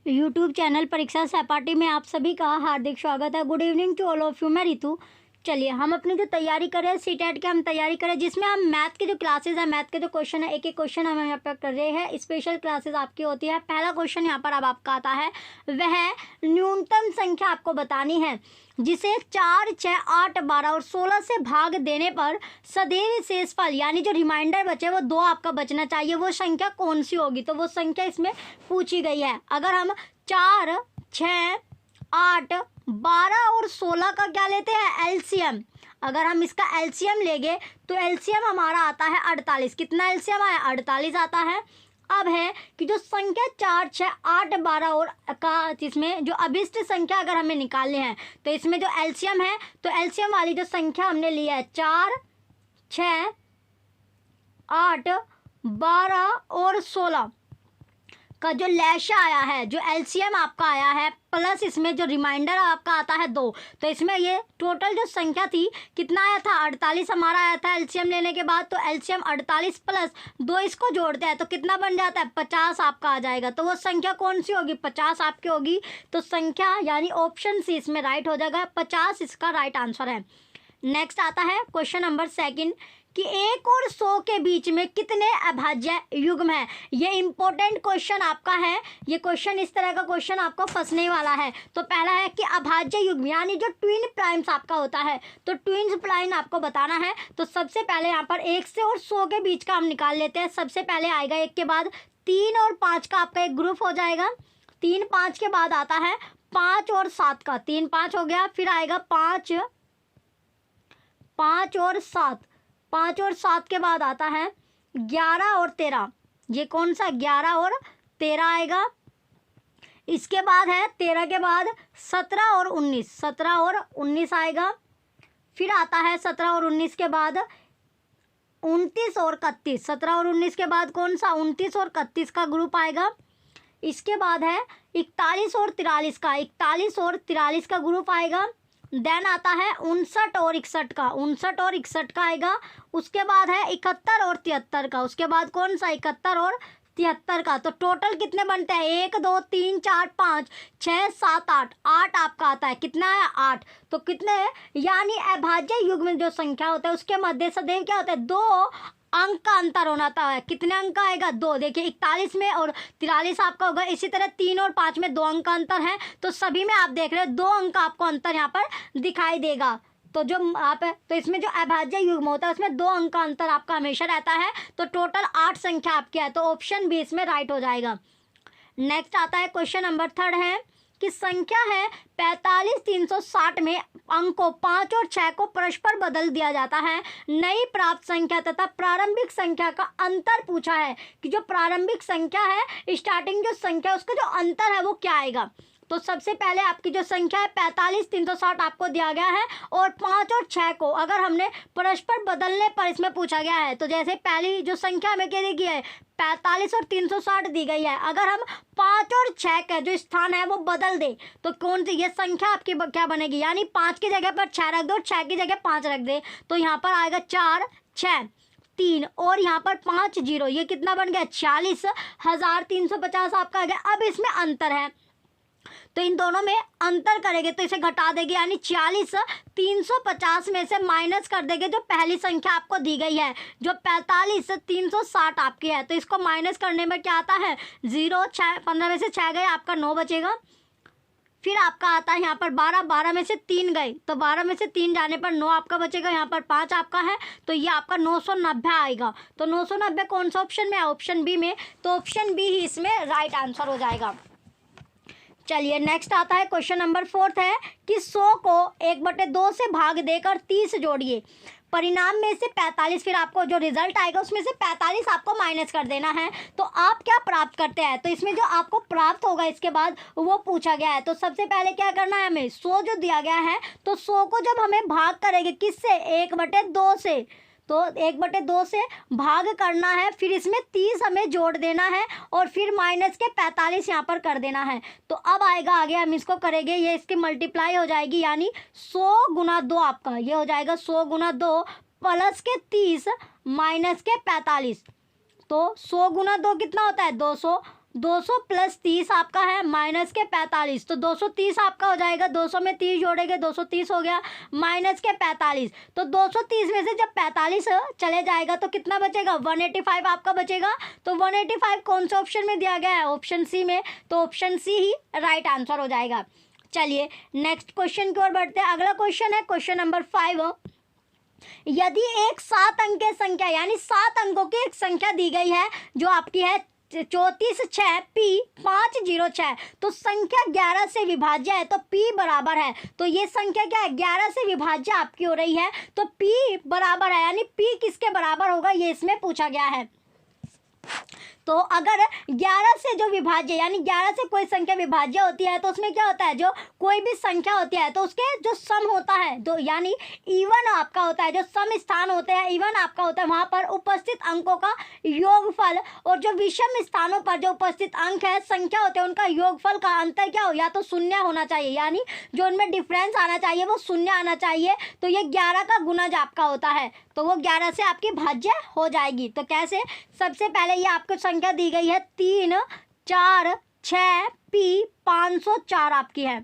YouTube channel परीक्षा सहपाठी में आप सभी का हार्दिक स्वागत है। Good evening to all of you. मैं रितु। चलिए हम अपनी जो तैयारी कर रहे हैं सीटेट की हम तैयारी करें, जिसमें हम मैथ के जो क्लासेस है, मैथ के जो क्वेश्चन है, एक एक क्वेश्चन हम यहाँ पर कर रहे हैं। स्पेशल क्लासेस आपकी होती है। पहला क्वेश्चन यहाँ पर अब आपका आता है, वह न्यूनतम संख्या आपको बतानी है जिसे 4, 6, 8, 12 और 16 से भाग देने पर सदैव शेषफल यानी जो रिमाइंडर बचे वो 2 आपका बचना चाहिए। वो संख्या कौन सी होगी? तो वो संख्या इसमें पूछी गई है। अगर हम 4, 6, 8, 12 और 16 का क्या लेते हैं? एलसीएम। अगर हम इसका एलसीएम लेंगे तो एलसीएम हमारा आता है 48। कितना एलसीएम आया? 48 आता है। अब है कि जो संख्या 4, 6, 8, 12 और का जिसमें जो अभिष्ट संख्या अगर हमें निकालने हैं तो इसमें जो एलसीएम है तो एलसीएम वाली जो संख्या हमने ली है 4, 6, 8, 12 और 16 का जो लैशा आया है, जो एलसीएम आपका आया है, प्लस इसमें जो रिमाइंडर आपका आता है 2, तो इसमें ये टोटल जो संख्या थी कितना आया था? 48 हमारा आया था एलसीएम लेने के बाद। तो एलसीएम 48 प्लस 2 इसको जोड़ते हैं तो कितना बन जाता है? 50 आपका आ जाएगा। तो वो संख्या कौन सी होगी? 50 आपकी होगी। तो संख्या यानी ऑप्शन सी इसमें राइट हो जाएगा। 50 इसका राइट आंसर है। नेक्स्ट आता है क्वेश्चन नंबर 2 कि 1 और 100 के बीच में कितने अभाज्य युग्म है। ये इंपॉर्टेंट क्वेश्चन आपका है। ये क्वेश्चन इस तरह का क्वेश्चन आपको फंसने वाला है। तो पहला है कि अभाज्य युग्म यानी जो ट्विन प्राइम्स आपका होता है, तो ट्विन प्राइम आपको बताना है। तो सबसे पहले यहाँ पर 1 से और 100 के बीच का हम निकाल लेते हैं। सबसे पहले आएगा 1 के बाद 3 और 5 का आपका एक ग्रुप हो जाएगा। 3, 5 के बाद आता है 5 और 7 का। 3, 5 हो गया। फिर आएगा 5 और 7। 5 और 7 के बाद आता है 11 और 13। ये कौन सा? 11 और 13 आएगा। इसके बाद है 13 के बाद 17 और 19। 17 और 19 आएगा। फिर आता है 17 और 19 के बाद 29 और 31। 17 और 19 के बाद कौन सा? 29 और 31 का ग्रुप आएगा। इसके बाद है 41 और 43 का। 41 और 43 का ग्रुप आएगा। देन आता है 59 और 61 का। 59 और 61 का आएगा। उसके बाद है 71 और 73 का। उसके बाद कौन सा? 71 और 73 का। तो टोटल कितने बनते हैं? 1, 2, 3, 4, 5, 6, 7, 8। 8 आपका आता है। कितना है? 8। तो कितने यानी अभाज्य युग्म जो संख्या होता है उसके मध्य सदैव क्या होता है? 2 अंक का अंतर होना था। कितने अंक का आएगा? 2। देखिए 41 में और 43 आपका होगा। इसी तरह 3 और 5 में 2 अंक का अंतर है। तो सभी में आप देख रहे हो 2 अंक का आपको अंतर यहाँ पर दिखाई देगा। तो जो आप तो इसमें जो अभाज्य युग्म होता है उसमें 2 अंक का अंतर आपका हमेशा रहता है। तो टोटल 8 संख्या आपकी है। तो ऑप्शन बी इसमें राइट हो जाएगा। नेक्स्ट आता है क्वेश्चन नंबर 3 है कि संख्या है 45, 360 में अंकों 5 और 6 को परस्पर बदल दिया जाता है। नई प्राप्त संख्या तथा प्रारंभिक संख्या का अंतर पूछा है कि जो प्रारंभिक संख्या है, स्टार्टिंग जो संख्या उसका जो अंतर है वो क्या आएगा। तो सबसे पहले आपकी जो संख्या है 45, 360 आपको दिया गया है और 5 और 6 को अगर हमने परस्पर बदलने पर इसमें पूछा गया है। तो जैसे पहली जो संख्या हमें क्या दी गई है? 45 और 360 दी गई है। अगर हम 5 और 6 का जो स्थान है वो बदल दे तो कौन सी ये संख्या आपकी क्या बनेगी? यानी 5 की जगह पर 6 रख दो, 6 की जगह 5 रख दे तो यहाँ पर आएगा 4, 6, 3 और यहाँ पर 5, 0। ये कितना बन गया? 46,350 आपका आ गया। अब इसमें अंतर है तो इन दोनों में अंतर करेंगे तो इसे घटा देंगे, यानी 46,350 में से माइनस कर देंगे जो पहली संख्या आपको दी गई है, जो 45,360 आपकी है। तो इसको माइनस करने में क्या आता है? 0। 15 में से 6 गए, आपका 9 बचेगा। फिर आपका आता है यहाँ पर 12। 12 में से 3 गए तो 12 में से 3 जाने पर 9 आपका बचेगा। यहाँ पर 5 आपका है तो ये आपका 990 आएगा। तो 990 कौन सा ऑप्शन में है? ऑप्शन बी में। तो ऑप्शन बी ही इसमें राइट आंसर हो जाएगा। चलिए नेक्स्ट आता है क्वेश्चन नंबर 4 है कि 100 को 1/2 से भाग देकर 30 जोड़िए। परिणाम में से 45, फिर आपको जो रिजल्ट आएगा उसमें से 45 आपको माइनस कर देना है। तो आप क्या प्राप्त करते हैं? तो इसमें जो आपको प्राप्त होगा इसके बाद वो पूछा गया है। तो सबसे पहले क्या करना है हमें? 100 जो दिया गया है तो 100 को जब हमें भाग करेंगे किससे? 1/2 से। तो 1/2 से भाग करना है, फिर इसमें 30 हमें जोड़ देना है और फिर माइनस के 45 यहाँ पर कर देना है। तो अब आएगा आगे हम इसको करेंगे, ये इसकी मल्टीप्लाई हो जाएगी यानी 100 गुना 2 आपका ये हो जाएगा 100 गुना 2 प्लस के 30 माइनस के 45। तो 100 गुना 2 कितना होता है? 200 200 प्लस 30 आपका है माइनस के 45, तो 230 आपका हो जाएगा। 200 में 30 जोड़ेंगे 230 हो गया, माइनस के 45। तो 230 में से जब 45 चले जाएगा तो कितना बचेगा, 185 आपका बचेगा। तो 185 कौन से ऑप्शन में दिया गया है, ऑप्शन सी में, तो ऑप्शन सी ही राइट आंसर हो जाएगा। चलिए नेक्स्ट क्वेश्चन की ओर बढ़ते हैं। अगला क्वेश्चन है क्वेश्चन नंबर 5। यदि एक 7 अंक की संख्या यानी 7 अंकों की एक संख्या दी गई है जो आपकी है 34 पी 506, तो संख्या 11 से विभाज्य है, तो पी बराबर है। तो ये संख्या क्या है, 11 से विभाज्य आपकी हो रही है, तो पी बराबर है, यानी पी किसके बराबर होगा ये इसमें पूछा गया है। तो अगर 11 से जो विभाज्य यानी 11 से कोई संख्या विभाज्य होती है तो उसमें क्या होता है, जो कोई भी संख्या होती है तो उसके जो सम होता है, तो यानी इवन आपका होता है, जो सम स्थान होते हैं इवन आपका होता है, वहाँ पर उपस्थित अंकों का योगफल, और जो विषम स्थानों पर जो उपस्थित अंक है संख्या होते हैं उनका योगफल का अंतर क्या हो, या तो शून्य होना चाहिए, यानी जो उनमें डिफरेंस आना चाहिए वो शून्य आना चाहिए। तो ये 11 का गुणज आपका होता है, तो वो 11 से आपकी भाज्य हो जाएगी। तो कैसे, सबसे पहले ये आपको संख्या दी गई है 3 4 6 पी 504 आपकी है।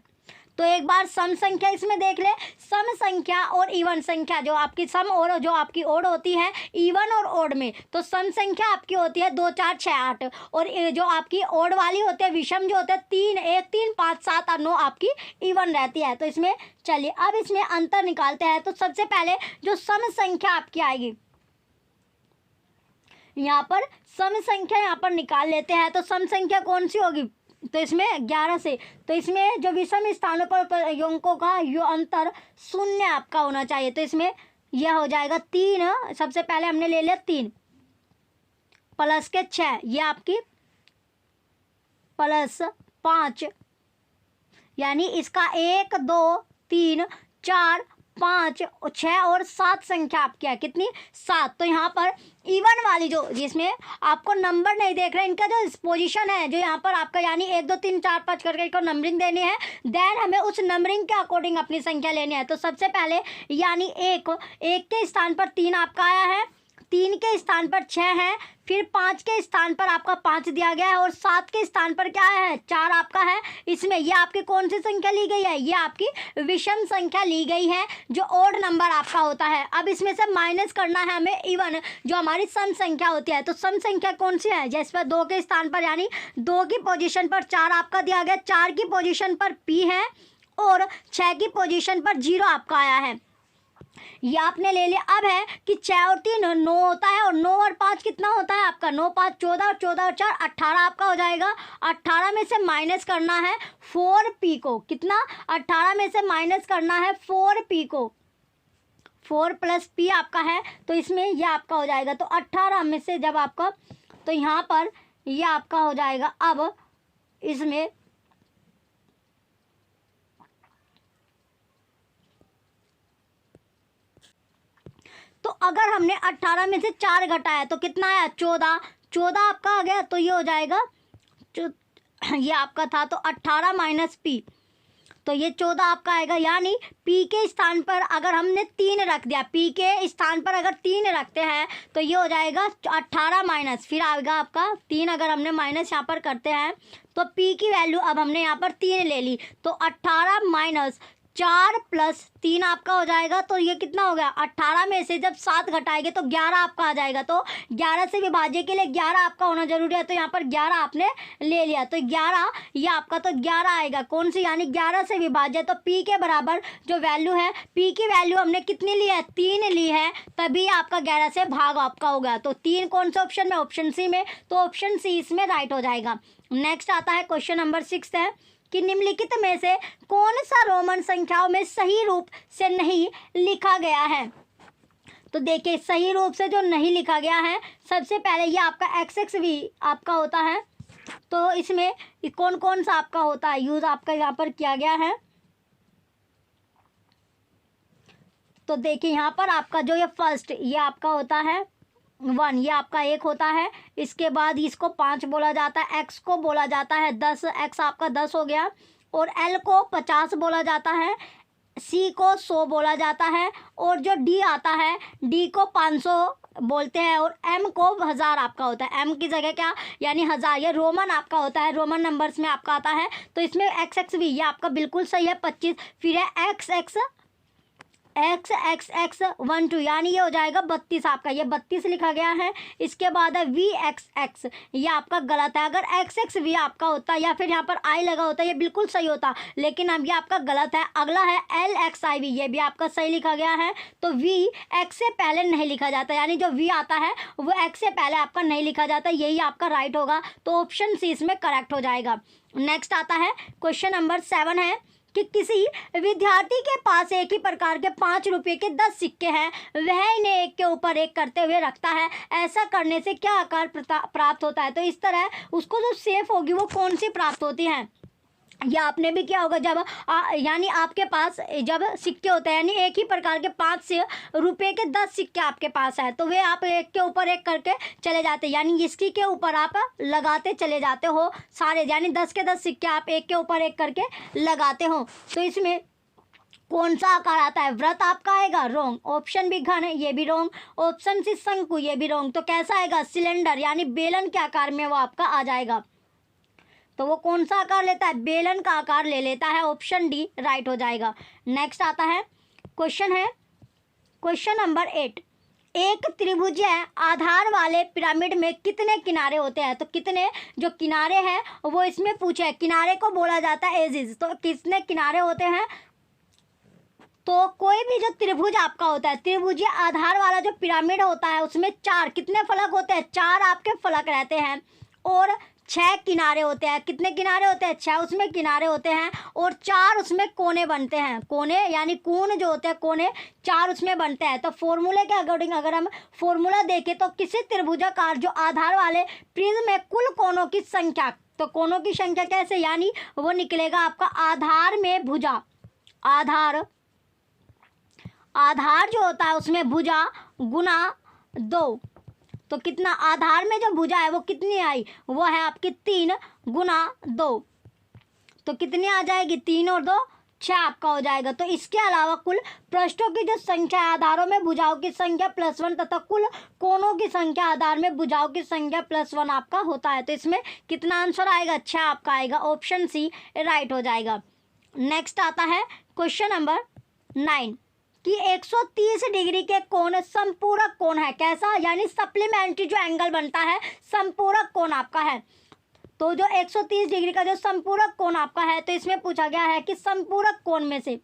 तो एक बार सम संख्या इसमें देख ले, सम संख्या और इवन संख्या, जो आपकी सम और जो आपकी ओड होती है इवन और ओड में, तो सम संख्या आपकी होती है 2 4 6 8, और जो आपकी ओड वाली होती है विषम जो होते हैं 3 1 3 5 7 और 9 आपकी इवन रहती है। तो इसमें चलिए अब इसमें अंतर निकालते हैं। तो सबसे पहले जो सम संख्या आपकी आएगी, यहाँ पर सम संख्या यहाँ पर निकाल लेते हैं। तो सम संख्या कौन सी होगी, तो इसमें 11 से, तो इसमें जो विषम स्थानों पर अंकों का यो अंतर शून्य आपका होना चाहिए। तो इसमें यह हो जाएगा 3, सबसे पहले हमने ले लिया 3 प्लस के 6, ये आपकी प्लस 5, यानी इसका 1 2 3 4 5 6 और 7 संख्या आपकी है, कितनी 7। तो यहाँ पर इवन वाली जो जिसमें आपको नंबर नहीं देख रहे, इनका जो पोजीशन है जो यहाँ पर आपका, यानी 1 2 3 4 5 करके इनको नंबरिंग देनी है, देन हमें उस नंबरिंग के अकॉर्डिंग अपनी संख्या लेनी है। तो सबसे पहले यानी 1 के स्थान पर 3 आपका आया है, 3 के स्थान पर 6 है, फिर 5 के स्थान पर आपका 5 दिया गया है, और 7 के स्थान पर क्या है 4 आपका है। इसमें ये आपकी कौन सी संख्या ली गई है, ये आपकी विषम संख्या ली गई है जो ओड नंबर आपका होता है। अब इसमें से माइनस करना है हमें इवन जो हमारी सम संख्या होती है। तो सम संख्या कौन सी है, जैसे 2 के स्थान पर यानी 2 की पोजीशन पर 4 आपका दिया गया, 4 की पोजीशन पर पी है, और 6 की पोजीशन पर 0 आपका आया है, ये आपने ले लिया। अब है कि 6 और 3 9 होता है, और 9 और 5 कितना होता है आपका, 9 5 14, और 14 और 4 18 आपका हो जाएगा। 18 में से माइनस करना है 4p को, कितना 18 में से माइनस करना है 4p को, 4 प्लस p आपका है, तो इसमें ये आपका हो जाएगा। तो 18 में से जब आपका, तो यहाँ पर ये आपका हो जाएगा। अब इसमें तो अगर हमने 18 में से 4 घटाया तो कितना आया 14, 14 आपका आ गया, तो ये हो जाएगा ये आपका था तो 18 माइनस पी, तो ये 14 आपका आएगा। यानी पी के स्थान पर अगर हमने 3 रख दिया, पी के स्थान पर अगर 3 रखते हैं तो ये हो जाएगा 18 माइनस, फिर आएगा आपका 3, अगर हमने माइनस यहाँ पर करते हैं तो पी की वैल्यू अब हमने यहाँ पर 3 ले ली, तो 18 माइनस 4 प्लस 3 आपका हो जाएगा। तो ये कितना हो गया, 18 में से जब 7 घटाएंगे तो 11 आपका आ जाएगा। तो 11 से विभाज्य के लिए 11 आपका होना जरूरी है, तो यहाँ पर 11 आपने ले लिया, तो 11 ये आपका तो 11 आएगा कौन सी, यानी 11 से विभाज्य। तो p के बराबर जो वैल्यू है, p की वैल्यू हमने कितनी ली है 3 ली है, तभी आपका 11 से भाग आपका होगा। तो 3 कौन से ऑप्शन में, ऑप्शन सी में, तो ऑप्शन सी इसमें राइट हो जाएगा। नेक्स्ट आता है क्वेश्चन नंबर 6 है कि निम्नलिखित में से कौन सा रोमन संख्याओं में सही रूप से नहीं लिखा गया है। तो देखिए सही रूप से जो नहीं लिखा गया है, सबसे पहले ये आपका XXV आपका होता है, तो इसमें कौन कौन सा आपका होता है यूज़ आपका यहाँ पर किया गया है। तो देखिए यहाँ पर आपका जो ये फर्स्ट ये आपका होता है 1, ये आपका 1 होता है, इसके बाद इसको 5 बोला जाता है, x को बोला जाता है 10, x आपका 10 हो गया, और l को 50 बोला जाता है, c को 100 बोला जाता है, और जो d आता है d को 500 बोलते हैं और m को 1000 आपका होता है। m की जगह क्या यानी 1000, ये रोमन आपका होता है, रोमन नंबर्स में आपका आता है। तो इसमें XX भी ये आपका बिल्कुल सही है 25। फिर है x 1 2 यानी ये हो जाएगा 32 आपका, ये 32 लिखा गया है। इसके बाद है VXX, ये आपका गलत है। अगर XXV आपका होता या फिर यहाँ पर I लगा होता ये बिल्कुल सही होता, लेकिन अब ये आपका गलत है। अगला है LXIV, ये भी आपका सही लिखा गया है। तो V X से पहले नहीं लिखा जाता, यानी जो V आता है वो X से पहले आपका नहीं लिखा जाता, यही आपका राइट होगा। तो ऑप्शन सी इसमें करेक्ट हो जाएगा। नेक्स्ट आता है क्वेश्चन नंबर 7 है कि किसी विद्यार्थी के पास एक ही प्रकार के 5 रुपये के 10 सिक्के हैं, वह इन्हें एक के ऊपर एक करते हुए रखता है, ऐसा करने से क्या आकार प्राप्त होता है। तो इस तरह उसको जो शेप होगी वो कौन सी प्राप्त होती है। या आपने भी क्या होगा, जब यानी आपके पास जब सिक्के होते हैं, यानी एक ही प्रकार के 5 रुपये के 10 सिक्के आपके पास है, तो वे आप एक के ऊपर एक करके चले जाते हैं, यानी इसकी के ऊपर आप लगाते चले जाते हो सारे, यानी 10 के 10 सिक्के आप एक के ऊपर एक करके लगाते हो। तो इसमें कौन सा आकार आता है, वृत्त आपका आएगा, रोंग। ऑप्शन बी घन है, ये भी रोंग। ऑप्शन सी शंकु, ये भी रोंग। तो कैसा आएगा, सिलेंडर यानी बेलन के आकार में वो आपका आ जाएगा। तो वो कौन सा आकार लेता है, बेलन का आकार ले लेता है। ऑप्शन डी राइट हो जाएगा। नेक्स्ट आता है क्वेश्चन नंबर 8, एक त्रिभुज आधार वाले पिरामिड में कितने किनारे होते हैं। तो कितने जो किनारे हैं वो इसमें पूछे है, किनारे को बोला जाता है एजिज। तो कितने किनारे होते हैं, तो कोई भी जो त्रिभुज आपका होता है, त्रिभुजीय आधार वाला जो पिरामिड होता है उसमें 4 कितने फलक होते हैं, 4 आपके फलक रहते हैं और 6 किनारे होते हैं। कितने किनारे होते हैं, 6 उसमें किनारे होते हैं और 4 उसमें कोने बनते हैं। कोने यानी कोण जो होते हैं, कोने 4 उसमें बनते हैं। तो फॉर्मूले के अकॉर्डिंग अगर हम फॉर्मूला देखें तो किसी त्रिभुजाकार जो आधार वाले प्रिज्म में कुल कोनों की संख्या, तो कोनों की संख्या कैसे, यानी वो निकलेगा आपका आधार में भुजा, आधार जो होता है उसमें भुजा गुना 2। तो कितना, आधार में जो भुजा है वो कितनी आई, वो है आपकी 3 गुना 2। तो कितनी आ जाएगी, 3 और 2 6 आपका हो जाएगा। तो इसके अलावा कुल पृष्ठों की जो संख्या है, आधारों में भुजाओं की संख्या +1 तथा कुल कोनों की संख्या आधार में भुजाओं की संख्या +1 आपका होता है। तो इसमें कितना आंसर आएगा, 6 आपका आएगा। ऑप्शन सी राइट हो जाएगा। नेक्स्ट आता है क्वेश्चन नंबर 9 कि 130 डिग्री के कोण संपूरक कोण है। कैसा, यानी सप्लीमेंट्री जो एंगल बनता है संपूरक कोण आपका है। तो जो 130 डिग्री का जो संपूरक कोण आपका है, तो इसमें पूछा गया है कि संपूरक कोण में से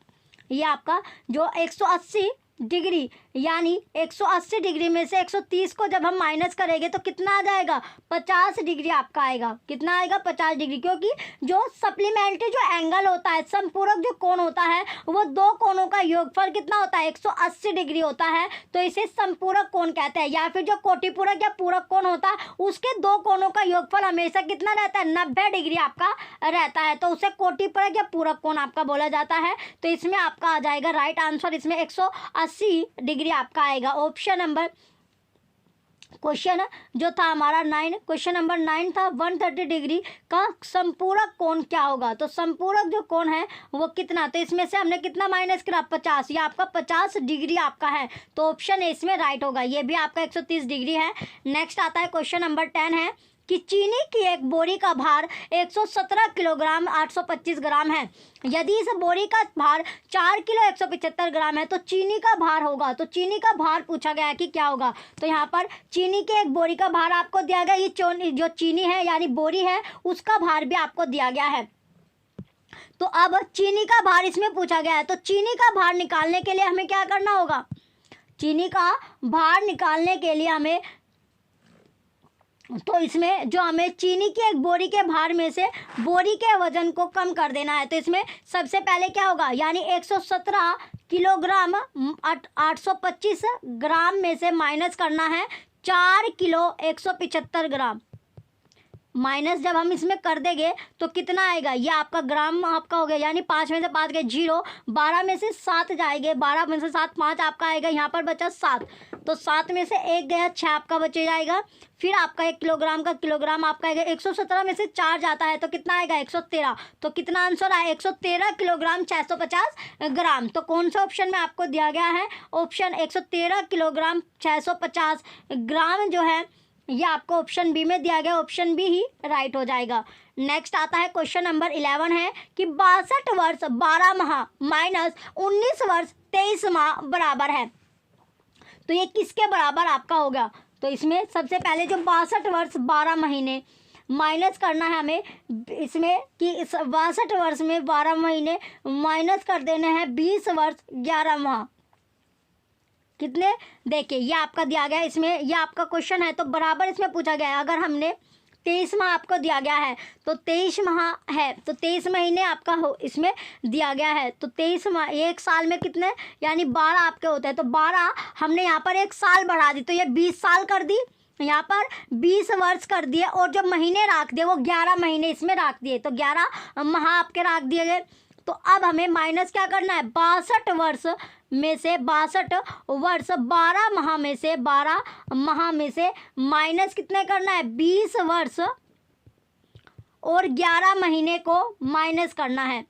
ये आपका जो 180 डिग्री, यानी 180 डिग्री में से 130 को जब हम माइनस करेंगे तो कितना आ जाएगा, 50 डिग्री आपका आएगा। कितना आएगा, 50 डिग्री, क्योंकि जो सप्लीमेंट्री जो एंगल होता है, संपूरक जो कोण होता है, वो 2 कोणों का योगफल कितना होता है, 180 डिग्री होता है। तो इसे संपूरक कोण कहते हैं। या फिर जो कोटिपूरक या पूरक कोण होता है उसके 2 कोणों का योगफल हमेशा कितना रहता है, 90 डिग्री आपका रहता है। तो उसे कोटिपूरक या पूरक कोण आपका बोला जाता है। तो इसमें आपका आ जाएगा राइट आंसर, इसमें 180 डिग्री आपका आएगा। ऑप्शन नंबर क्वेश्चन जो था हमारा 9, क्वेश्चन नंबर 9 था 130 डिग्री का संपूरक कोण क्या होगा। तो संपूरक जो कोण है वो कितना, तो इसमें से हमने कितना माइनस करा, 50, ये आपका 50 डिग्री आपका है। तो ऑप्शन ए इसमें राइट होगा, ये भी आपका 130 डिग्री है। नेक्स्ट आता है क्वेश्चन नंबर 10 है कि चीनी की एक बोरी का भार 117 किलोग्राम 825 ग्राम है। यदि इस बोरी का भार 4 किलो 175 ग्राम है तो चीनी का भार होगा। तो चीनी का भार पूछा गया है कि क्या होगा। तो यहाँ पर चीनी के एक बोरी का भार आपको दिया गया, ये जो चीनी है यानी बोरी है उसका भार भी आपको दिया गया है। तो अब चीनी का भार इसमें पूछा गया है, तो चीनी का भार निकालने के लिए हमें क्या करना होगा, चीनी का भार निकालने के लिए हमें, तो इसमें जो हमें चीनी की एक बोरी के भार में से बोरी के वजन को कम कर देना है। तो इसमें सबसे पहले क्या होगा, यानी 117 किलोग्राम 825 ग्राम में से माइनस करना है 4 किलो 175 ग्राम। माइनस जब हम इसमें कर देंगे तो कितना आएगा, ये आपका ग्राम आपका हो गया, यानी 5 में से 5 गए 0, 12 में से 7 जाएंगे, 12 में से 7 5 आपका आएगा, यहाँ पर बचा 7, तो 7 में से 1 गया 6 आपका बचे जाएगा। फिर आपका 1 किलोग्राम का किलोग्राम आपका आएगा, 117 में से 4 जाता है तो कितना आएगा 113, तो कितना आंसर आया 113 किलोग्राम 650 ग्राम। तो कौन सा ऑप्शन में आपको दिया गया है, ऑप्शन 113 किलोग्राम 650 ग्राम जो है ये आपको ऑप्शन बी में दिया गया, ऑप्शन बी ही राइट हो जाएगा। नेक्स्ट आता है क्वेश्चन नंबर 11 है कि 62 वर्ष 12 माह माइनस 19 वर्ष 23 माह बराबर है, तो ये किसके बराबर आपका होगा। तो इसमें सबसे पहले जो 62 वर्ष 12 महीने माइनस करना है हमें इसमें कि 62 वर्ष में 12 महीने माइनस कर देने हैं 20 वर्ष 11 माह, कितने देखिए ये आपका दिया गया, इसमें ये आपका क्वेश्चन है तो बराबर इसमें पूछा गया है। अगर हमने 23 माह आपको दिया गया है तो 23 माह है तो 23 महीने आपका हो इसमें दिया गया है, तो 23 माह एक साल में कितने यानी 12 आपके होते हैं, तो 12 हमने यहाँ पर एक साल बढ़ा दी तो ये 20 साल कर दी, यहाँ पर 20 वर्ष कर दिए, और जो महीने रख दिए वो 11 महीने इसमें रख दिए, तो 11 माह आपके रख दिए गए। तो अब हमें माइनस क्या करना है, 62 वर्ष में से 62 वर्ष 12 माह में से 12 माह में से माइनस कितने करना है 20 वर्ष और 11 महीने को माइनस करना है।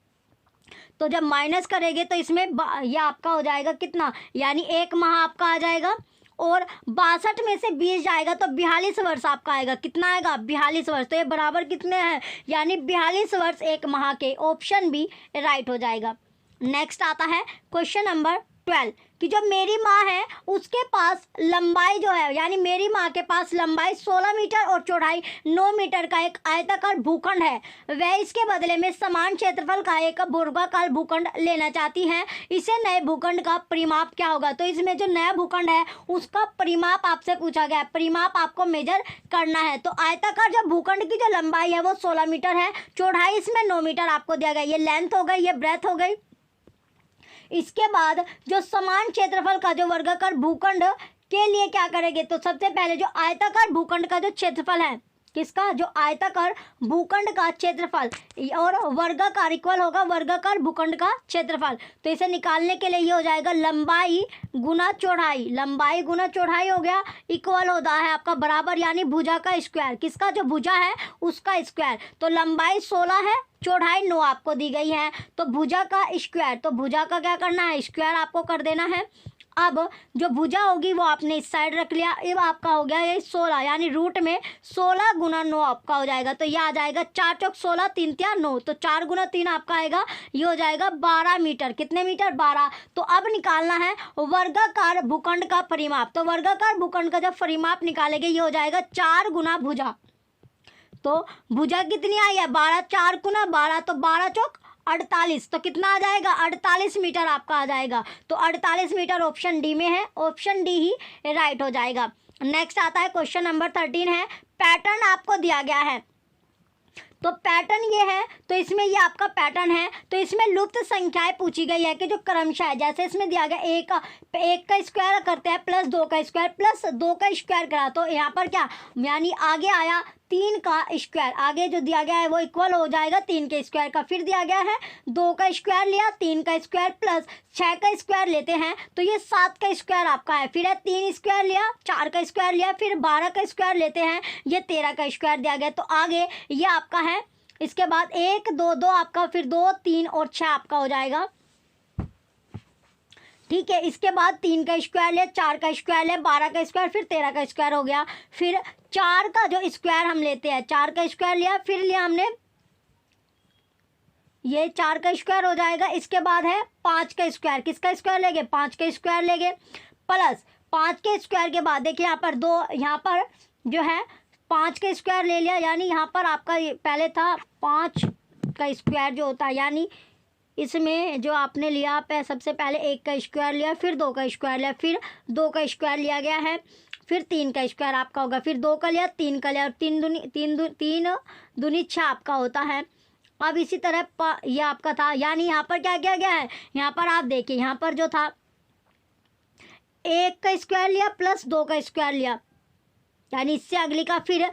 तो जब माइनस करेंगे तो इसमें ये आपका हो जाएगा कितना, यानी 1 माह आपका आ जाएगा, और 62 में से 20 जाएगा तो 42 वर्ष आपका आएगा, कितना आएगा 42 वर्ष, तो ये बराबर कितने हैं यानी 42 वर्ष 1 माह के, ऑप्शन बी राइट हो जाएगा। नेक्स्ट आता है क्वेश्चन नंबर 12 कि जो मेरी माँ है उसके पास लंबाई जो है यानी मेरी माँ के पास लंबाई 16 मीटर और चौड़ाई 9 मीटर का एक आयताकार भूखंड है, वह इसके बदले में समान क्षेत्रफल का एक वर्गाकार भूखंड लेना चाहती है, इसे नए भूखंड का परिमाप क्या होगा। तो इसमें जो नया भूखंड है उसका परिमाप आपसे पूछा गया है, परिमाप आपको मेजर करना है। तो आयताकार जो भूखंड की जो लंबाई है वो 16 मीटर है, चौड़ाई इसमें 9 मीटर आपको दिया गया, ये लेंथ हो गई, ये ब्रेथ हो गई। इसके बाद जो समान क्षेत्रफल का जो वर्गाकार भूखंड के लिए क्या करेंगे, तो सबसे पहले जो आयताकार भूखंड का जो क्षेत्रफल है किसका, जो आयताकार भूखंड का क्षेत्रफल और वर्गाकार इक्वल होगा वर्गाकार भूखंड का क्षेत्रफल, तो इसे निकालने के लिए ये हो जाएगा लंबाई गुना चौड़ाई, लंबाई गुना चौड़ाई हो गया इक्वल होता है आपका बराबर यानी भुजा का स्क्वायर, किसका जो भुजा है उसका स्क्वायर। तो लंबाई 16 है, चौड़ाई 9 आपको दी गई है, तो भुजा का स्क्वायर, तो भुजा का क्या करना है स्क्वायर आपको कर देना है। अब जो भुजा होगी वो आपने इस साइड रख लिया, अब आपका हो गया ये 16 यानी रूट में 16 गुना 9 आपका हो जाएगा, तो ये आ जाएगा 4 चौक 16 3 तिया 9, तो 4 गुना 3 आपका आएगा, ये हो जाएगा 12 मीटर, कितने मीटर 12। तो अब निकालना है वर्गाकार भूखंड का परिमाप, तो वर्गाकार भूखंड का जब परिमाप निकालेंगे ये हो जाएगा 4 गुना भुजा, तो भुजा कितनी आई है 12, 4 गुना 12 तो 12 चौक 48, तो कितना आ जाएगा 48 मीटर आपका आ जाएगा, तो 48 मीटर ऑप्शन डी में है, ऑप्शन डी ही राइट हो जाएगा। नेक्स्ट आता है क्वेश्चन नंबर 13 है, पैटर्न आपको दिया गया है, तो पैटर्न ये है, तो इसमें ये आपका पैटर्न है, तो इसमें लुप्त संख्याएं पूछी गई है कि जो क्रमशः है, जैसे इसमें दिया गया एक का स्क्वायर करते हैं प्लस 2 का स्क्वायर प्लस 2 का स्क्वायर करा, तो यहाँ पर क्या यानी आगे आया 3 का स्क्वायर, आगे जो दिया गया है वो इक्वल हो जाएगा 3 के स्क्वायर का, फिर दिया गया है 2 का स्क्वायर लिया 3 का स्क्वायर प्लस 6 का स्क्वायर लेते हैं तो ये 7 का स्क्वायर आपका है, फिर है 3 स्क्वायर लिया 4 का स्क्वायर लिया फिर 12 का स्क्वायर लेते हैं ये 13 का स्क्वायर दिया गया, तो आगे ये आपका है, इसके बाद 1 2 2 आपका फिर 2 3 और 6 आपका हो जाएगा, ठीक है। इसके बाद 3 का स्क्वायर ले 4 का स्क्वायर ले 12 का स्क्वायर फिर 13 का स्क्वायर हो गया, फिर 4 का जो स्क्वायर हम लेते हैं 4 का स्क्वायर लिया फिर लिया हमने ये 4 का स्क्वायर हो जाएगा, इसके बाद है 5 का स्क्वायर, किसका स्क्वायर लेंगे 5 का स्क्वायर लेंगे प्लस 5 के स्क्वायर के बाद देखिए यहाँ पर 2 यहाँ पर जो है 5 का स्क्वायर ले लिया, यानी यहाँ पर आपका पहले था 5 का स्क्वायर जो होता है, यानी इसमें जो आपने लिया पे सबसे पहले 1 का स्क्वायर लिया फिर 2 का स्क्वायर लिया फिर 2 का स्क्वायर लिया गया है फिर 3 का स्क्वायर आपका होगा फिर 2 का लिया 3 का लिया और 3 दूनी 6 आपका होता है। अब इसी तरह ये आपका था, यानी यहाँ पर क्या किया गया है, यहाँ पर आप देखिए यहाँ पर जो था 1 का स्क्वायर लिया प्लस 2 का स्क्वायर लिया, यानी इससे अगली का फिर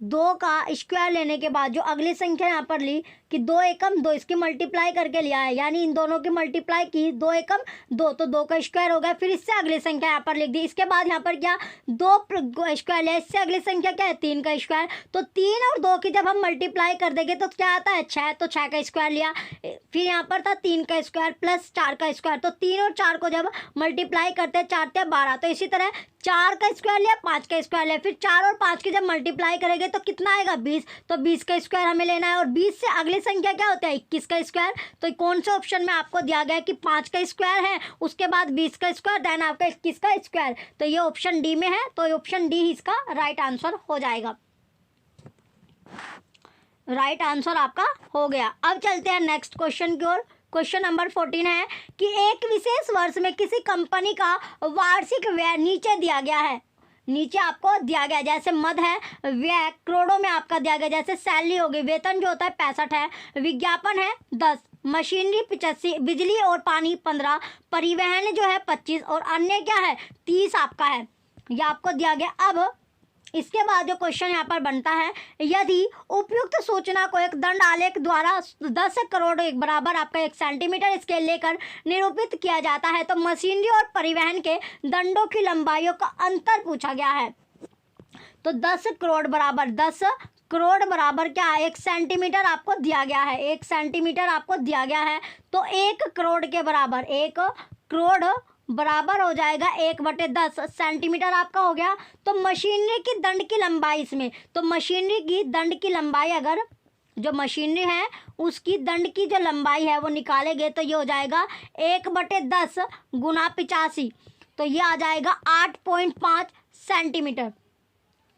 2 का स्क्वायर लेने के बाद जो अगली संख्या यहाँ पर ली कि 2 एकम 2, इसकी मल्टीप्लाई करके लिया है, यानी इन दोनों की मल्टीप्लाई की 2 एकम 2, तो 2 का स्क्वायर हो गया। फिर इससे अगली संख्या यहाँ पर लिख दी। इसके बाद यहाँ पर क्या 2 स्क्वायर लिया, इससे अगली संख्या क्या है 3 का स्क्वायर। तो 3 और 2 की जब हम मल्टीप्लाई कर देंगे तो क्या आता है 6, तो 6 का स्क्वायर लिया। फिर यहाँ पर था 3 का स्क्वायर प्लस 4 का स्क्वायर, तो 3 और 4 को जब मल्टीप्लाई करते हैं 4 × 12, तो इसी तरह 4 का स्क्वायर लिया, 5 का स्क्वायर लिया। फिर 4 और 5 की जब मल्टीप्लाई करेंगे तो कितना आएगा 20, तो 20 का स्क्वायर हमें लेना है। और 20 से अगली संख्या क्या होता है 21 का स्क्वायर। तो कौन से ऑप्शन में आपको दिया गया है कि 5 का स्क्वायर है, उसके बाद 20 का स्क्वायर, देन आपका 21 का स्क्वायर, तो ये ऑप्शन डी में है। तो ऑप्शन डी इसका राइट आंसर हो जाएगा। राइट आंसर आपका हो गया। अब चलते हैं नेक्स्ट क्वेश्चन की ओर। क्वेश्चन नंबर 14 है कि एक विशेष वर्ष में किसी कंपनी का वार्षिक व्यय नीचे दिया गया है। नीचे आपको दिया गया, जैसे मद है, व्यय करोड़ों में आपका दिया गया, जैसे सैलरी होगी, वेतन जो होता है 65 है, विज्ञापन है 10, मशीनरी 85, बिजली और पानी 15, परिवहन जो है 25 और अन्य क्या है 30 आपका है, यह आपको दिया गया। अब इसके बाद जो क्वेश्चन यहाँ पर बनता है, यदि उपयुक्त सूचना को एक दंड आलेख द्वारा 10 करोड़ एक बराबर आपका 1 सेंटीमीटर स्केल लेकर निरूपित किया जाता है तो मशीनरी और परिवहन के दंडों की लंबाइयों का अंतर पूछा गया है। तो 10 करोड़ बराबर 10 करोड़ बराबर क्या है 1 सेंटीमीटर आपको दिया गया है, 1 सेंटीमीटर आपको दिया गया है। तो 1 करोड़ के बराबर 1 करोड़ बराबर हो जाएगा 1/10 सेंटीमीटर आपका हो गया। तो मशीनरी की दंड की लंबाई इसमें, तो मशीनरी की दंड की लंबाई, अगर जो मशीनरी है उसकी दंड की जो लंबाई है वो निकालेंगे तो ये हो जाएगा 1/10 गुना 85, तो ये आ जाएगा 8.5 सेंटीमीटर।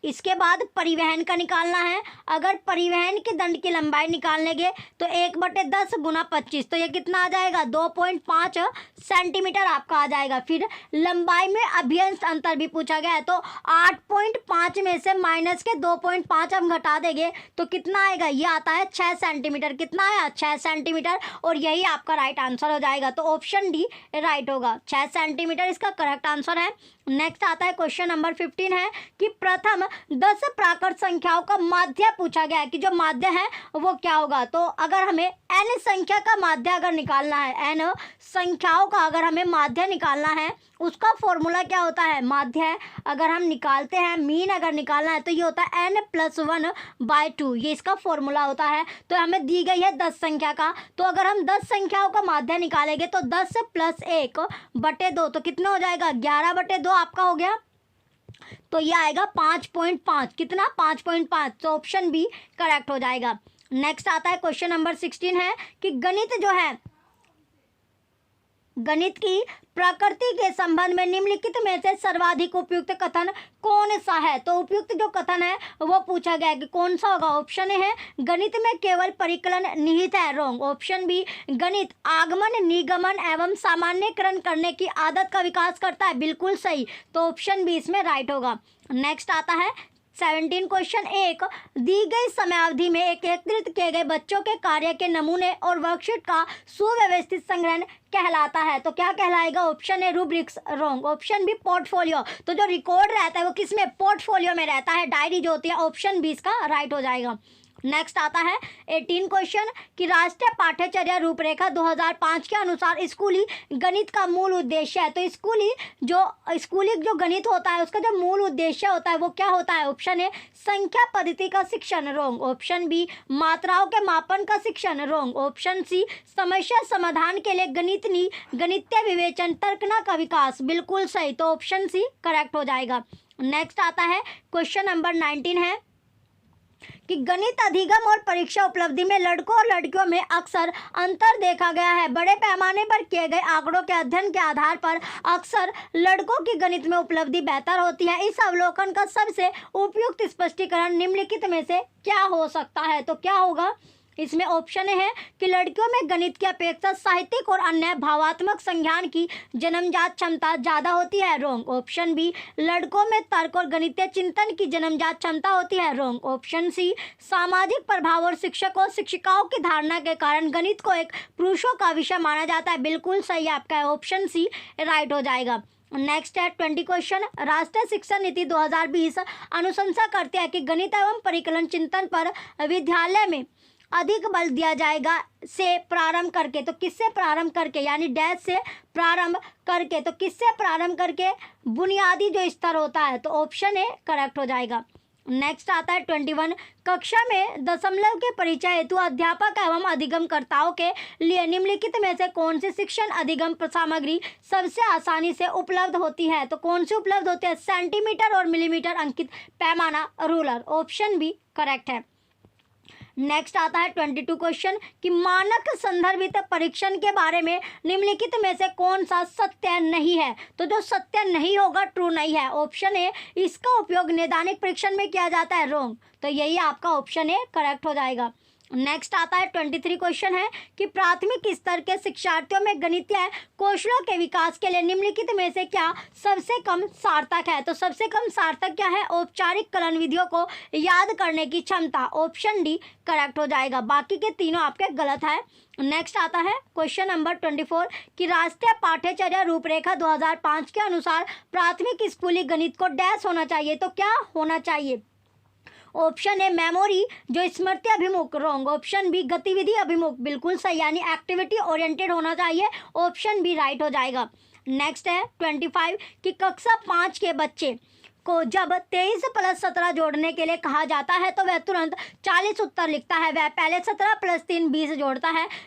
इसके बाद परिवहन का निकालना है। अगर परिवहन की दंड की लंबाई निकालेंगे तो 1/10 गुना 25, तो ये कितना आ जाएगा 2.5 सेंटीमीटर आपका आ जाएगा। फिर लंबाई में अभियंश अंतर भी पूछा गया है, तो 8.5 में से माइनस के 2.5 हम घटा देंगे तो कितना आएगा, ये आता है 6 सेंटीमीटर। कितना आया 6 सेंटीमीटर, और यही आपका राइट आंसर हो जाएगा। तो ऑप्शन डी राइट होगा, 6 सेंटीमीटर इसका करेक्ट आंसर है। नेक्स्ट आता है क्वेश्चन नंबर 15 है कि प्रथम 10 प्राकृत संख्याओं का माध्य पूछा गया है कि जो माध्य है वो क्या होगा। तो अगर हमें n संख्या का माध्य अगर निकालना है, n संख्याओं का अगर हमें माध्य निकालना है, उसका फॉर्मूला क्या होता है, माध्य अगर हम निकालते हैं, मीन अगर निकालना है तो ये होता है n+1/2, ये इसका फॉर्मूला होता है। तो हमें दी गई है 10 संख्या का, तो अगर हम 10 संख्याओं का माध्य निकालेंगे तो 10 + 1/2, तो कितना हो जाएगा 11/2 आपका हो गया। तो ये आएगा 5.5, कितना 5.5, तो ऑप्शन बी करेक्ट हो जाएगा। नेक्स्ट आता है क्वेश्चन नंबर 16 है कि गणित जो है, गणित की प्रकृति के संबंध में निम्नलिखित में से सर्वाधिक उपयुक्त कथन कौन सा है। तो उपयुक्त जो कथन है वो पूछा गया है कि कौन सा होगा। ऑप्शन ए है गणित में केवल परिकलन निहित है, रॉन्ग। ऑप्शन बी गणित आगमन निगमन एवं सामान्यकरण करने की आदत का विकास करता है, बिल्कुल सही। तो ऑप्शन बी इसमें राइट होगा। नेक्स्ट आता है 17 क्वेश्चन, एक दी गई समयावधि में एकत्रित किए गए बच्चों के कार्य के नमूने और वर्कशीट का सुव्यवस्थित संग्रहण कहलाता है। तो क्या कहलाएगा, option A rubrics, wrong. Option B portfolio, तो जो रिकॉर्ड रहता है वो किसमें, पोर्टफोलियो में रहता है, डायरी जो होती है। ऑप्शन बी इसका राइट हो जाएगा। नेक्स्ट आता है 18 क्वेश्चन कि राष्ट्रीय पाठ्यचर्या रूपरेखा 2005 के अनुसार स्कूली गणित का मूल उद्देश्य है। तो स्कूली जो गणित होता है उसका जो मूल उद्देश्य होता है वो क्या होता है। ऑप्शन ए संख्या पद्धति का शिक्षण, रॉन्ग। ऑप्शन बी मात्राओं के मापन का शिक्षण, रॉन्ग। ऑप्शन सी समस्या समाधान के लिए गणितीय विवेचन तर्कना का विकास, बिल्कुल सही। तो ऑप्शन सी करेक्ट हो जाएगा। नेक्स्ट आता है क्वेश्चन नंबर 19 है कि गणित अधिगम और परीक्षा उपलब्धि में लड़कों और लड़कियों में अक्सर अंतर देखा गया है। बड़े पैमाने पर किए गए आंकड़ों के अध्ययन के आधार पर अक्सर लड़कों की गणित में उपलब्धि बेहतर होती है। इस अवलोकन का सबसे उपयुक्त स्पष्टीकरण निम्नलिखित में से क्या हो सकता है। तो क्या होगा, इसमें ऑप्शन है कि लड़कियों में गणित की अपेक्षा साहित्यिक और अन्य भावात्मक संज्ञान की जन्मजात क्षमता ज़्यादा होती है, रॉन्ग। ऑप्शन बी लड़कों में तर्क और गणितीय चिंतन की जन्मजात क्षमता होती है, रॉन्ग। ऑप्शन सी सामाजिक प्रभाव और शिक्षकों शिक्षिकाओं की धारणा के कारण गणित को एक पुरुषों का विषय माना जाता है, बिल्कुल सही आपका है। ऑप्शन सी राइट हो जाएगा। नेक्स्ट है 20 क्वेश्चन, राष्ट्रीय शिक्षा नीति 2020 अनुशंसा करती है कि गणित एवं परिकलन चिंतन पर विद्यालय में अधिक बल दिया जाएगा से प्रारंभ करके, तो किससे प्रारंभ करके, यानी डैश से प्रारंभ करके, तो किससे प्रारंभ करके, बुनियादी जो स्तर होता है, तो ऑप्शन ए करेक्ट हो जाएगा। नेक्स्ट आता है 21, कक्षा में दशमलव के परिचय हेतु अध्यापक एवं अधिगमकर्ताओं के लिए निम्नलिखित में से कौन सी शिक्षण अधिगम सामग्री सबसे आसानी से उपलब्ध होती है, तो कौन सी उपलब्ध होती है, सेंटीमीटर और मिलीमीटर अंकित पैमाना रूलर, ऑप्शन बी करेक्ट है। नेक्स्ट आता है 22 क्वेश्चन कि मानक संदर्भित परीक्षण के बारे में निम्नलिखित में से कौन सा सत्य नहीं है, तो जो सत्य नहीं होगा ट्रू नहीं है, ऑप्शन ए इसका उपयोग नैदानिक परीक्षण में किया जाता है, रॉन्ग, तो यही आपका ऑप्शन ए करेक्ट हो जाएगा। नेक्स्ट आता है 23 क्वेश्चन है कि प्राथमिक स्तर के शिक्षार्थियों में गणितीय कौशलों के विकास के लिए निम्नलिखित में से क्या सबसे कम सार्थक है, तो सबसे कम सार्थक क्या है, औपचारिक कलन विधियों को याद करने की क्षमता, ऑप्शन डी करेक्ट हो जाएगा, बाकी के तीनों आपके गलत है। नेक्स्ट आता है क्वेश्चन नंबर 24 कि राष्ट्रीय पाठ्यचर्या रूपरेखा 2005 के अनुसार प्राथमिक स्कूली गणित को डैश होना चाहिए, तो क्या होना चाहिए, ऑप्शन ए मेमोरी जो स्मृति अभिमुख, रॉन्ग, ऑप्शन बी गतिविधि अभिमुख, बिल्कुल सही, यानी एक्टिविटी ओरिएंटेड होना चाहिए, ऑप्शन बी राइट हो जाएगा। नेक्स्ट है 25 कि कक्षा 5 के बच्चे को जब 23 + 17 जोड़ने के लिए कहा जाता है तो वह तुरंत 40 उत्तर लिखता है, वह पहले 17 + 3 20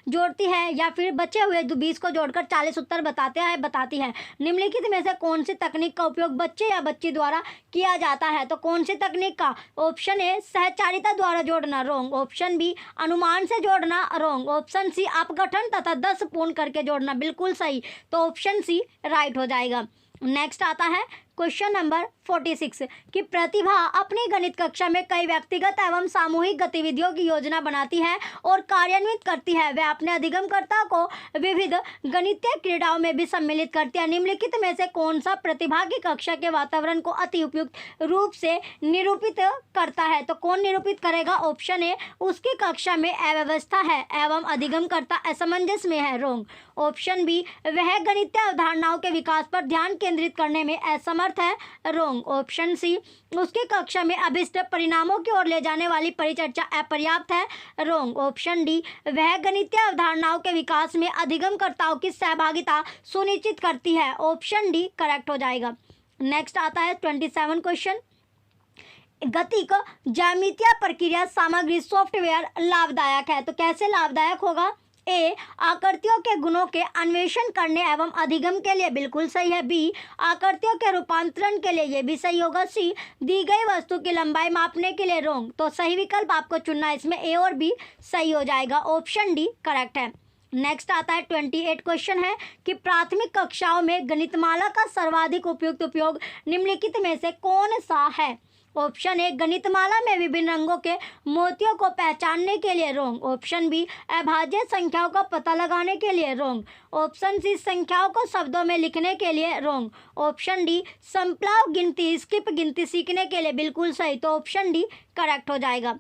जोड़ती है या फिर बचे हुए 20 को जोड़कर 40 उत्तर बताती है। निम्नलिखित में से कौन सी तकनीक का उपयोग बच्चे या बच्ची द्वारा किया जाता है, तो कौन सी तकनीक का, ऑप्शन ए सहचारिता द्वारा जोड़ना, रॉन्ग, ऑप्शन बी अनुमान से जोड़ना, रॉन्ग, ऑप्शन सी अपघटन तथा 10 पूर्ण करके जोड़ना, बिल्कुल सही, तो ऑप्शन सी राइट हो जाएगा। नेक्स्ट आता है क्वेश्चन नंबर 46 कि प्रतिभा अपनी गणित कक्षा में कई व्यक्तिगत एवं सामूहिक गतिविधियों की योजना बनाती है और कार्यान्वित करती है, वह अपने अधिगमकर्ता को विविध गणितीय क्रीड़ाओं में भी सम्मिलित करती है। निम्नलिखित में से कौन सा प्रतिभा की कक्षा के वातावरण को अति उपयुक्त रूप से निरूपित करता है, तो कौन निरूपित करेगा, ऑप्शन ए उसकी कक्षा में अव्यवस्था है एवं अधिगमकर्ता असमंजस में है, रॉन्ग, ऑप्शन बी वह गणितीय अवधारणाओं के विकास पर ध्यान केंद्रित करने में असमर्थ है, रॉन्ग, ऑप्शन सी उसकी कक्षा में अभिष्ट परिणामों की ओर ले जाने वाली परिचर्चा अपर्याप्त है, रॉन्ग, ऑप्शन डी वह गणितीय अवधारणाओं के विकास में अधिगमकर्ताओं की सहभागिता सुनिश्चित करती है, ऑप्शन डी करेक्ट हो जाएगा। नेक्स्ट आता है 27 क्वेश्चन, गतिक ज्यामितीय प्रक्रिया सामग्री सॉफ्टवेयर लाभदायक है, तो कैसे लाभदायक होगा, ए आकृतियों के गुणों के अन्वेषण करने एवं अधिगम के लिए, बिल्कुल सही है, बी आकृतियों के रूपांतरण के लिए, ये भी सही होगा, सी दी गई वस्तु की लंबाई मापने के लिए, रॉन्ग, तो सही विकल्प आपको चुनना है, इसमें ए और बी सही हो जाएगा, ऑप्शन डी करेक्ट है। नेक्स्ट आता है 28 क्वेश्चन है कि प्राथमिक कक्षाओं में गणितमाला का सर्वाधिक उपयुक्त उपयोग निम्नलिखित में से कौन सा है, ऑप्शन ए गणितमाला में विभिन्न रंगों के मोतियों को पहचानने के लिए, रॉन्ग, ऑप्शन बी अभाज्य संख्याओं का पता लगाने के लिए, रॉन्ग, ऑप्शन सी संख्याओं को शब्दों में लिखने के लिए, रॉन्ग, ऑप्शन डी संप्लाव गिनती स्किप गिनती सीखने के लिए, बिल्कुल सही, तो ऑप्शन डी करेक्ट हो जाएगा।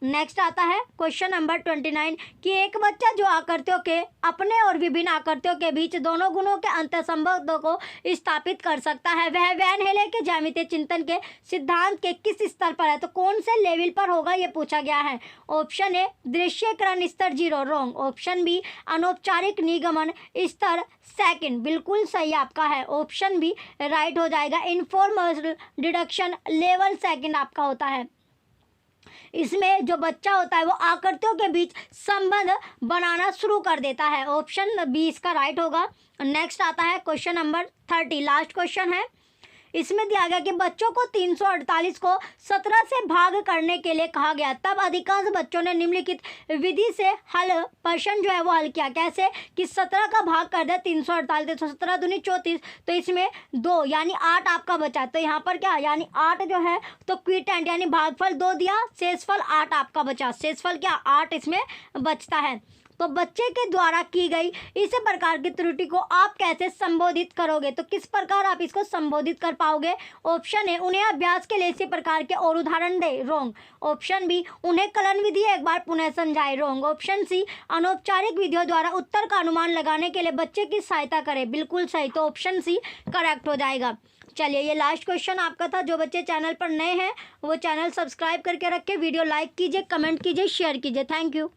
नेक्स्ट आता है क्वेश्चन नंबर 29 कि एक बच्चा जो आकृतियों के अपने और विभिन्न आकृतियों के बीच दोनों गुणों के अंतर संबंधों को स्थापित कर सकता है, वह वैन हेले के ज्यामितीय चिंतन के सिद्धांत के किस स्तर पर है, तो कौन से लेवल पर होगा, ये पूछा गया है, ऑप्शन ए दृश्यकरण स्तर 0, रॉन्ग, ऑप्शन बी अनौपचारिक निगमन स्तर 2, बिल्कुल सही आपका है, ऑप्शन बी राइट हो जाएगा, इनफॉर्मल डिडक्शन लेवल 2 आपका होता है। इसमें जो बच्चा होता है वो आकृतियों के बीच संबंध बनाना शुरू कर देता है, ऑप्शन बी इसका राइट होगा। नेक्स्ट आता है क्वेश्चन नंबर 30, लास्ट क्वेश्चन है, इसमें दिया गया कि बच्चों को 348 को 17 से भाग करने के लिए कहा गया, तब अधिकांश बच्चों ने निम्नलिखित विधि से प्रश्न जो है वो हल किया, कैसे कि 17 का भाग कर दे 348, तो 17 दूनी 34, तो इसमें 2 यानी 8 आपका बचा, तो यहाँ पर क्या यानी 8 जो है तो क्विटेंट यानी भागफल 2 दिया, शेषफल 8 आपका बचा, शेषफल क्या 8 इसमें बचता है। तो बच्चे के द्वारा की गई इस प्रकार की त्रुटि को आप कैसे संबोधित करोगे? तो किस प्रकार आप इसको संबोधित कर पाओगे? ऑप्शन ए, उन्हें अभ्यास के लिए इसी प्रकार के और उदाहरण दे, रॉन्ग। ऑप्शन बी, उन्हें कलन विधि एक बार पुनः समझाए, रॉन्ग। ऑप्शन सी, अनौपचारिक विधियों द्वारा उत्तर का अनुमान लगाने के लिए बच्चे की सहायता करें, बिल्कुल सही। तो ऑप्शन सी करेक्ट हो जाएगा। चलिए, ये लास्ट क्वेश्चन आपका था। जो बच्चे चैनल पर नए हैं वो चैनल सब्सक्राइब करके रखें, वीडियो लाइक कीजिए, कमेंट कीजिए, शेयर कीजिए। Thank you.